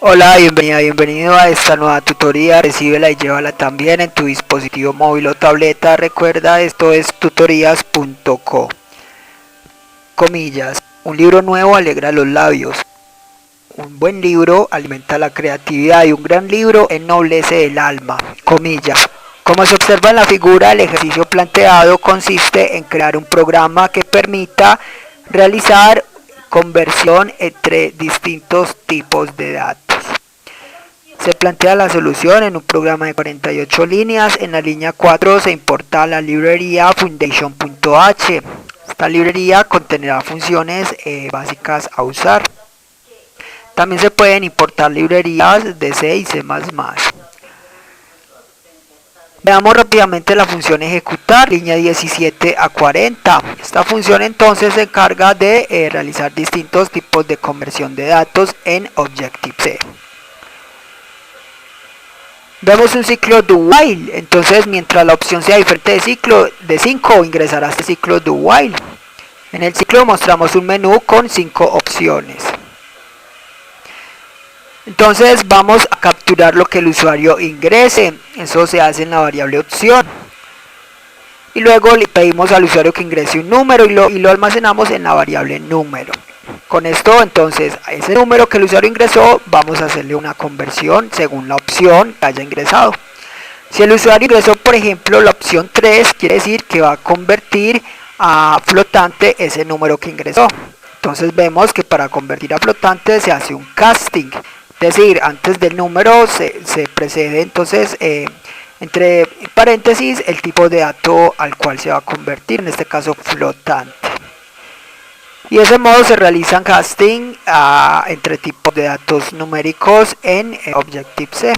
Hola, bienvenido a esta nueva tutoría. Recíbela y llévala también en tu dispositivo móvil o tableta. Recuerda, esto es tutorías.co. Comillas. Un libro nuevo alegra los labios. Un buen libro alimenta la creatividad y un gran libro ennoblece el alma. Comillas. Como se observa en la figura, el ejercicio planteado consiste en crear un programa que permita realizar conversión entre distintos tipos de datos. Se plantea la solución en un programa de 48 líneas. En la línea 4 se importa la librería foundation.h. Esta librería contenrá funciones básicas a usar. También se pueden importar librerías de C y C++. Veamos rápidamente la función ejecutar, línea 17 a 40. Esta función entonces se encarga de realizar distintos tipos de conversión de datos en Objective-C. Vemos un ciclo do while, entonces mientras la opción sea diferente de 5 ingresará a este ciclo do while. En el ciclo mostramos un menú con 5 opciones. Entonces vamos a capturar lo que el usuario ingrese, eso se hace en la variable opción. Y luego le pedimos al usuario que ingrese un número y lo almacenamos en la variable número. Con esto entonces a ese número que el usuario ingresó vamos a hacerle una conversión según la opción que haya ingresado. Si el usuario ingresó por ejemplo la opción 3, quiere decir que va a convertir a flotante ese número que ingresó. Entonces vemos que para convertir a flotante se hace un casting, es decir, antes del número se precede entonces entre paréntesis el tipo de dato al cual se va a convertir, en este caso flotante. Y de ese modo se realizan casting entre tipos de datos numéricos en Objective-C.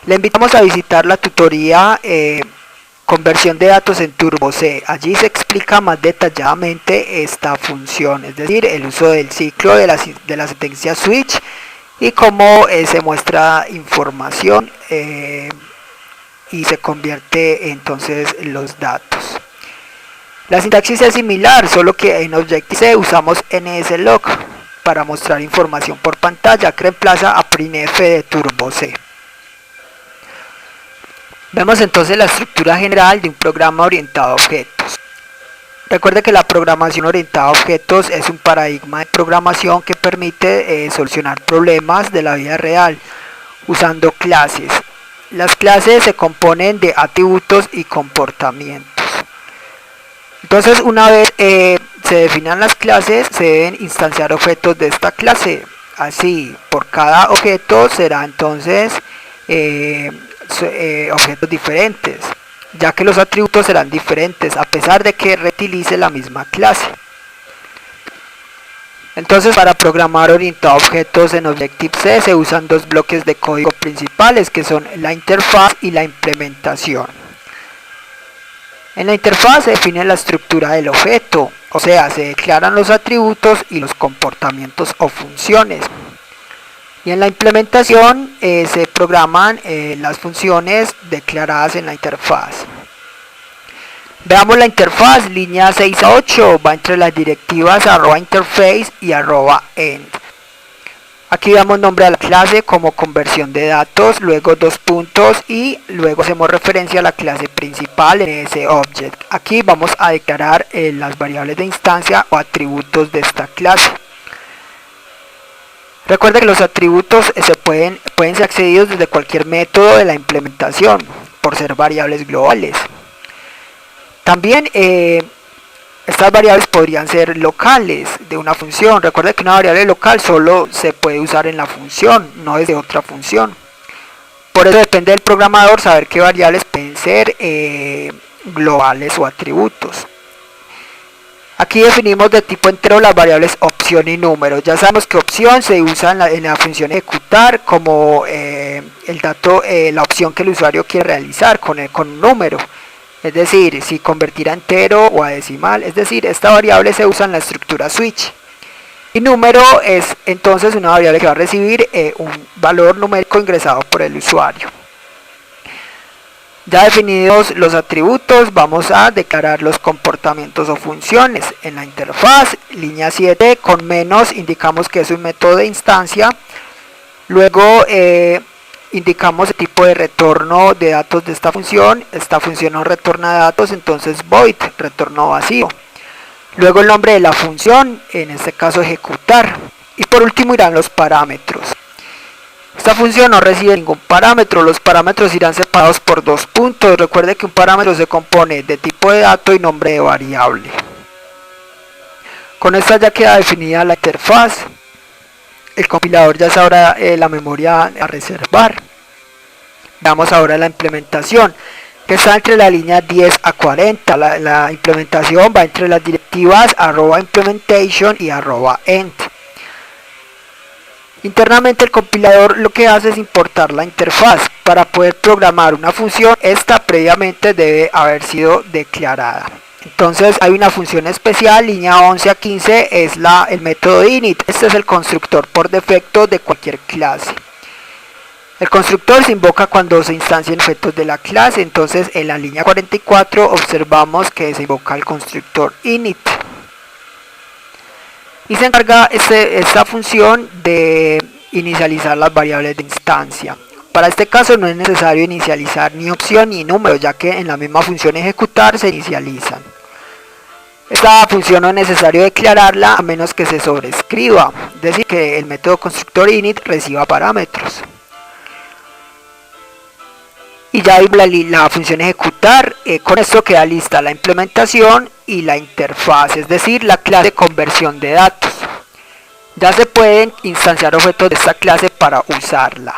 Le invitamos a visitar la tutoría conversión de datos en Turbo-C. Allí se explica más detalladamente esta función, es decir, el uso del ciclo de la sentencia switch y cómo se muestra información y se convierte entonces los datos. La sintaxis es similar, solo que en Objective-C usamos NSLog para mostrar información por pantalla, que reemplaza a printf de Turbo-C. Vemos entonces la estructura general de un programa orientado a objetos. Recuerde que la programación orientada a objetos es un paradigma de programación que permite solucionar problemas de la vida real usando clases. Las clases se componen de atributos y comportamientos. Entonces una vez se definan las clases, se deben instanciar objetos de esta clase. Así, por cada objeto será entonces objetos diferentes, ya que los atributos serán diferentes a pesar de que reutilice la misma clase. Entonces para programar orientado a objetos en Objective-C se usan dos bloques de código principales que son la interfaz y la implementación. En la interfaz se define la estructura del objeto, o sea, se declaran los atributos y los comportamientos o funciones. Y en la implementación se programan las funciones declaradas en la interfaz. Veamos la interfaz, línea 6 a 8, va entre las directivas @interface y @end. Aquí damos nombre a la clase como conversión de datos, luego dos puntos y luego hacemos referencia a la clase principal en ese object. Aquí vamos a declarar las variables de instancia o atributos de esta clase. Recuerda que los atributos pueden ser accedidos desde cualquier método de la implementación por ser variables globales. También estas variables podrían ser locales de una función. Recuerda que una variable local solo se puede usar en la función, no desde otra función. Por eso depende del programador saber qué variables pueden ser globales o atributos. Aquí definimos de tipo entero las variables opción y número. Ya sabemos que opción se usa en la función ejecutar como la opción que el usuario quiere realizar con un número. Es decir, si convertir a entero o a decimal, es decir, esta variable se usa en la estructura switch. Y número es entonces una variable que va a recibir un valor numérico ingresado por el usuario. Ya definidos los atributos, vamos a declarar los comportamientos o funciones. En la interfaz, línea 7, con menos indicamos que es un método de instancia. Luego indicamos el tipo de retorno de datos de esta función no retorna datos, entonces void, retorno vacío. Luego el nombre de la función, en este caso ejecutar. Y por último irán los parámetros. Esta función no recibe ningún parámetro, los parámetros irán separados por 2 puntos. Recuerde que un parámetro se compone de tipo de dato y nombre de variable. Con esta ya queda definida la interfaz. El compilador ya sabrá la memoria a reservar. Veamos ahora la implementación, que está entre la línea 10 a 40. La implementación va entre las directivas @implementation y @end. Internamente el compilador lo que hace es importar la interfaz. Para poder programar una función, esta previamente debe haber sido declarada. Entonces hay una función especial, línea 11 a 15, es el método init. Este es el constructor por defecto de cualquier clase. El constructor se invoca cuando se instancian objetos de la clase, entonces en la línea 44 observamos que se invoca el constructor init. Y se encarga esta función de inicializar las variables de instancia. Para este caso no es necesario inicializar ni opción ni número, ya que en la misma función ejecutar se inicializan. Esta función no es necesario declararla a menos que se sobrescriba, es decir, que el método constructor init reciba parámetros. Y ya la función ejecutar, con esto queda lista la implementación y la interfaz, es decir, la clase conversión de datos. Ya se pueden instanciar objetos de esta clase para usarla.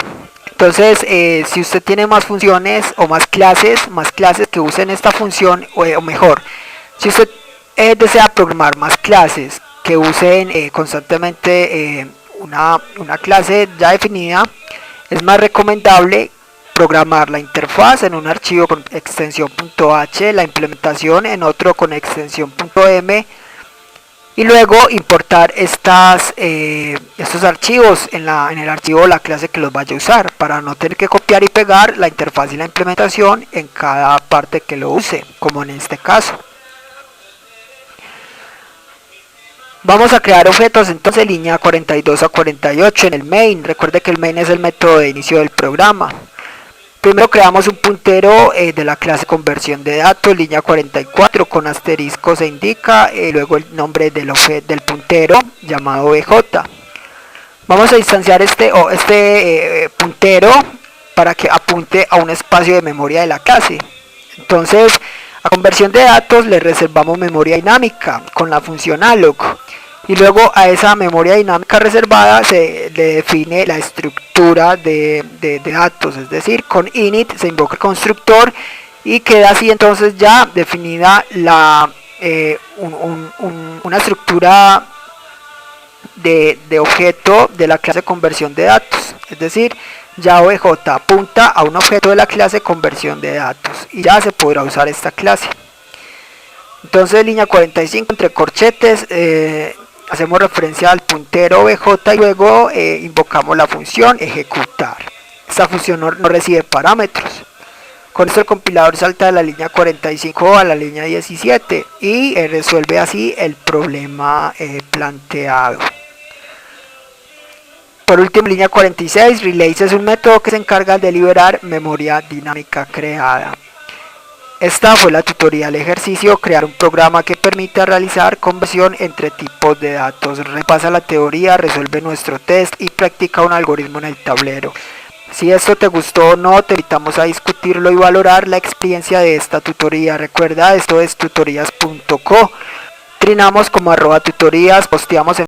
Entonces, si usted tiene más funciones o más clases que usen esta función, o mejor, si usted desea programar más clases que usen constantemente una clase ya definida, es más recomendable programar la interfaz en un archivo con extensión .h, la implementación en otro con extensión .m, y luego importar estos archivos en el archivo de la clase que los vaya a usar, para no tener que copiar y pegar la interfaz y la implementación en cada parte que lo use, como en este caso. Vamos a crear objetos entonces línea 42 a 48 en el main. Recuerde que el main es el método de inicio del programa. Primero creamos un puntero de la clase conversión de datos, línea 44, con asterisco se indica, luego el nombre del puntero llamado bj. Vamos a instanciar este puntero para que apunte a un espacio de memoria de la clase. Entonces, a conversión de datos le reservamos memoria dinámica con la función alloc. Y luego a esa memoria dinámica reservada se le define la estructura de datos, es decir, con init se invoca el constructor y queda así entonces ya definida una estructura de objeto de la clase conversión de datos, es decir, ya obj apunta a un objeto de la clase conversión de datos y ya se podrá usar esta clase. Entonces línea 45 entre corchetes, hacemos referencia al puntero bj y luego invocamos la función ejecutar. Esta función no recibe parámetros. Con esto el compilador salta de la línea 45 a la línea 17 y resuelve así el problema planteado. Por último, línea 46, release es un método que se encarga de liberar memoria dinámica creada. Esta fue la tutorial ejercicio, crear un programa que permita realizar conversión entre tipos de datos. Repasa la teoría, resuelve nuestro test y practica un algoritmo en el tablero. Si esto te gustó o no, te invitamos a discutirlo y valorar la experiencia de esta tutoría. Recuerda, esto es tutorías.co. Trinamos como @tutorías, posteamos en